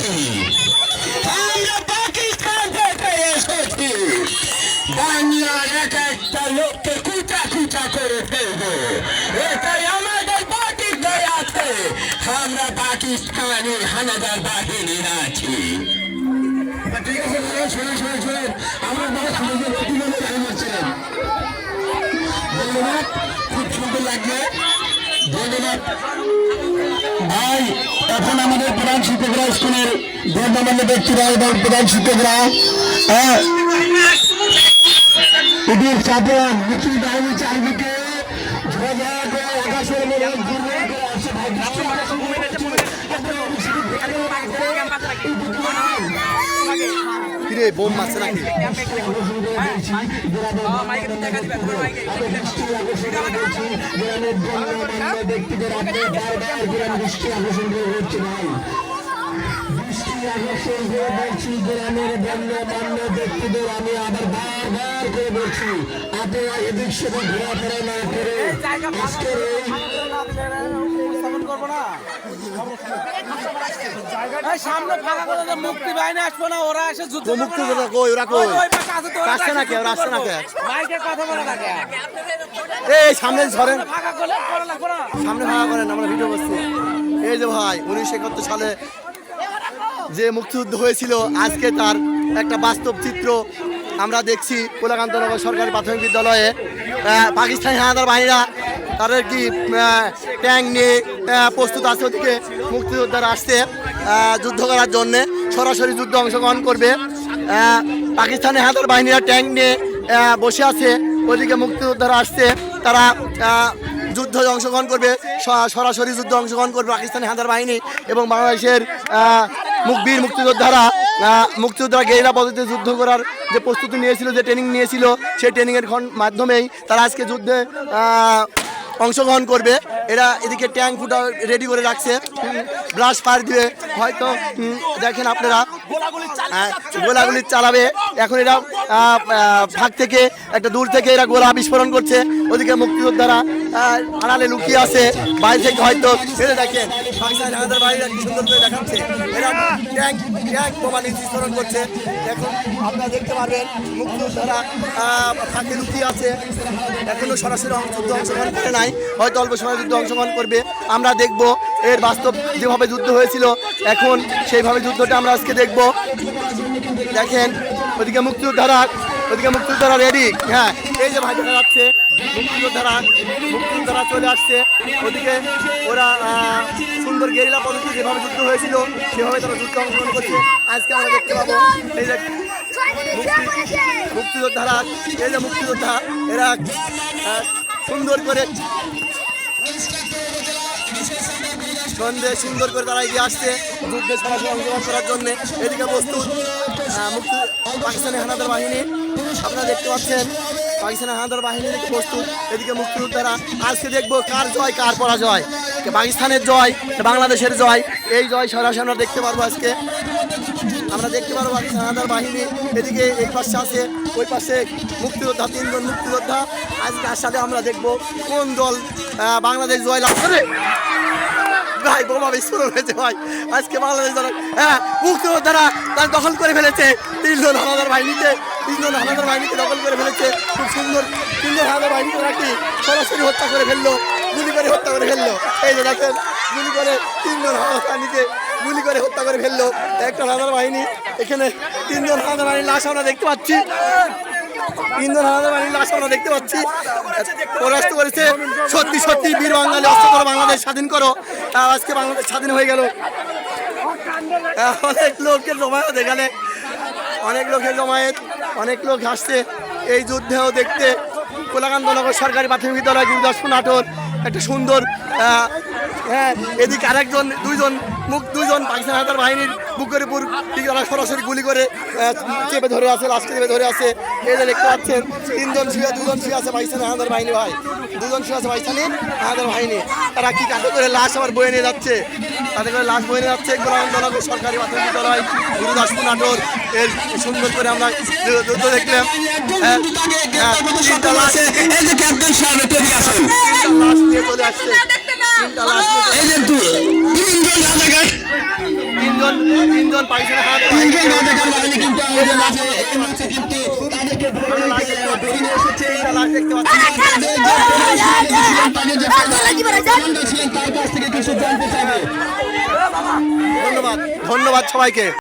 আছি, আমরা পাকিস্তান থেকে এসেছি। বাংলার এক একটা লোককে কুচা কুচা করে ফেলবো, এটাই আমাদের প্রতিজ্ঞায় আছে। আমরা পাকিস্তানি হানাদার বাহিনী আছি। ঠিক আছে, শোনেন শোনেন শোনেন, আমার বড় সুন্দর প্রতিযোগিতা জানাচ্ছিলেন। ধন্যবাদ, খুব সুন্দর লাগবে, ধন্যবাদ ভাই। এখন আমাদের প্রধান শিক্ষকরা, স্কুলের গণ্যমান্য ব্যক্তিরা এবং প্রধান শিক্ষকরা এটির সাথে মুক্তি বাহিনী চারিদিকে আকাশের মনে আসে ভাই। বোম মারছে নাকি? ব্যক্তিদের আপনি বারবার গ্রাম দৃষ্টি আকর্ষণ করে হচ্ছে ভাই, দৃষ্টি আকর্ষণ করে বলছি গ্রামের গণ্যমান্য ব্যক্তিদের আমি আবার বারবার করে বলছি, আপনারা এদিক সেদিক ঘোরাফেরা না করে আজকের সামনে ফাঁকা করে মুক্তি বাহিনী আসবো না, ওরা এসে যুদ্ধ মুক্তি কই? ওরা কই আসছে নাকি? ওরা আসছে নাকি? মাইকে কথা বলে থাকে। এই সামনে ধরেন, ফাঁকা করলে লাগবো না, সামনে ফাঁকা করেন, আমরা ভিডিও করছি। এই যে ভাই 1971 সালে যে মুক্তিযুদ্ধ হয়েছিল, আজকে তার একটা বাস্তব চিত্র আমরা দেখছি কোলাকান্তনগর সরকারি প্রাথমিক বিদ্যালয়ে। পাকিস্তানি হানাদার বাহিনীরা তাদের কি ট্যাঙ্ক নিয়ে প্রস্তুত আছে, ওদিকে মুক্তিযোদ্ধারা আসছে যুদ্ধ করার জন্যে, সরাসরি যুদ্ধে অংশগ্রহণ করবে। পাকিস্তানি হানাদার বাহিনীরা ট্যাঙ্ক নিয়ে বসে আছে, ওদিকে মুক্তিযোদ্ধারা আসছে, তারা যুদ্ধে অংশগ্রহণ করবে, সরাসরি যুদ্ধে অংশগ্রহণ করবে পাকিস্তানি হানাদার বাহিনী এবং বাংলাদেশের বীর মুক্তিযোদ্ধারা। গেরিলা পদ্ধতিতে যুদ্ধ করার যে প্রস্তুতি নিয়েছিল, যে ট্রেনিং নিয়েছিল, সেই ট্রেনিংয়ের মাধ্যমেই তারা আজকে যুদ্ধে অংশগ্রহণ করবে। এরা এদিকে ট্যাঙ্ক ফুটা রেডি করে রাখছে, ব্লাস্ট ফায়ার দিবে হয়তো, দেখেন আপনারা গোলাগুলি চালাবে। এখন এরা ভাগ থেকে একটা দূর থেকে এরা গোলা বিস্ফোরণ করছে, ওদিকে মুক্তিযোদ্ধারা আড়ালে লুকিয়ে আছে বাইরে থেকে হয়তো। এটা দেখেন পাকিস্তানি হানাদার বাহিনীরা কি সুন্দর করে দেখাচ্ছে, এরা ট্যাঙ্ক বোমা বিস্ফোরণ করছে। এখন আপনারা দেখতে পারবেন মুক্তিযোদ্ধারা ফাঁকে লুকিয়ে আছে, এখনো সরাসরি যুদ্ধ অংশগ্রহণ করে নাই, হয়তো অল্প সময় যুদ্ধ অংশগ্রহণ করবে। আমরা দেখব এর বাস্তব যেভাবে যুদ্ধ হয়েছিল, এখন সেইভাবে যুদ্ধটা আমরা আজকে দেখব। দেখেন ওদিকে মুক্তিযোদ্ধারা রেডি। হ্যাঁ, এই যে ভাই দেখা যাচ্ছে মুক্তিযোদ্ধারা চলে আসছে, ওদিকে ওরা সুন্দর গেরিলা পদ্ধতি যেভাবে যুদ্ধ হয়েছিল সেভাবে তারা যুদ্ধ অংশগ্রহণ করছে। আজকে আমরা দেখতে পাবো এই যে মুক্তিযোদ্ধারা, এই যে মুক্তিযোদ্ধা এরা সুন্দর করে সুন্দর করে তারা এগিয়ে আসছে যুদ্ধে সরাসরি অংশগ্রহণ করার জন্য। এদিকে প্রস্তুত পাকিস্তানি হানাদার বাহিনী, আপনারা দেখতে পাচ্ছেন পাকিস্তানি হানাদার বাহিনী থেকে প্রস্তুত। এদিকে মুক্তিযোদ্ধারা আজকে দেখবো কার জয় কার পরাজয়, পাকিস্তানের জয় বাংলাদেশের জয়, এই জয় সরাসরি আমরা দেখতে পারবো। আজকে আমরা দেখতে পারবো পাকিস্তানি হানাদার বাহিনী এদিকে এই পাশে আছে, ওই পাশে মুক্তিযোদ্ধা, 3 জন মুক্তিযোদ্ধা। আজকে তার সাথে আমরা দেখবো কোন দল বাংলাদেশ জয় লাভ করে। ভাই বোমা বিস্ফোরণ হয়েছে ভাই, আজকে বাংলাদেশ মুক্তিযোদ্ধারা তার দখল করে ফেলেছে 3 জন হানাদার বাহিনীকে, দখল করে ফেলেছে। খুব সুন্দর হানাদার বাহিনীকে রাখি সরাসরি হত্যা করে ফেললো, গুলি করে হত্যা করে ফেললো। এই যে দেখেন গুলি করে 3 জন হানাদার বাহিনীকে গুলি করে হত্যা করে ফেললো একটা হানাদার বাহিনী। এখানে 3 জন হানাদার বাহিনীর লাশ আমরা দেখতে পাচ্ছি, 3 জন হানাদার বাহিনীর লাশ আমরা দেখতে পাচ্ছি। পরাস্ত করেছে। সত্যি সত্যি বীর বাঙালি, অস্ত্র করো বাংলাদেশ স্বাধীন করো। আজকে বাংলাদেশ স্বাধীন হয়ে গেল। অনেক লোকের জমায়েত, এখানে অনেক লোক আসছে এই যুদ্ধেও দেখতে। কোলাকান্তনগর সরকারি প্রাথমিক বিদ্যালয় গুরুদাসপুর নাটোর একটা সুন্দর। হ্যাঁ, এদিকে আরেকজন দুইজন পাকিস্তান হানাদার বাহিনীর বুকের উপর তারা সরাসরি গুলি করে চেপে ধরে আছে, লাস্টে চেপে ধরে আছে। এই যে দেখতে পাচ্ছেন 2জন শুয়ে আছে পাকিস্তানি হানাদার বাহিনী। ভাই 2জন শুয়ে আছে পাকিস্তানি হানাদার বাহিনী। তারা কি কাঁধে করে লাশ আবার বয়ে নিয়ে যাচ্ছে, কোলাকান্তনগর সরকারি প্রাথমিক বিদ্যালয় গুরুদাসপুর নাটোর। এর সুন্দর করে আমরা যুদ্ধ দেখলাম। 3টা লাশ নিয়ে চলে আসছে, 3টা লাশ তিনজন পাকিস্তানের হাত তিনজন রাজাকার বাহিনী কিন্তু আমাদের মাঝে এই মাঝে কিন্তু তাদেরকে ধরে নিয়ে এসেছে। লাশ দেখতে পাচ্ছি। তাদের যে কমান্ডার ছিলেন তার কাছ থেকে কিছু জানতে চাইবে। ধন্যবাদ ধন্যবাদ সবাইকে।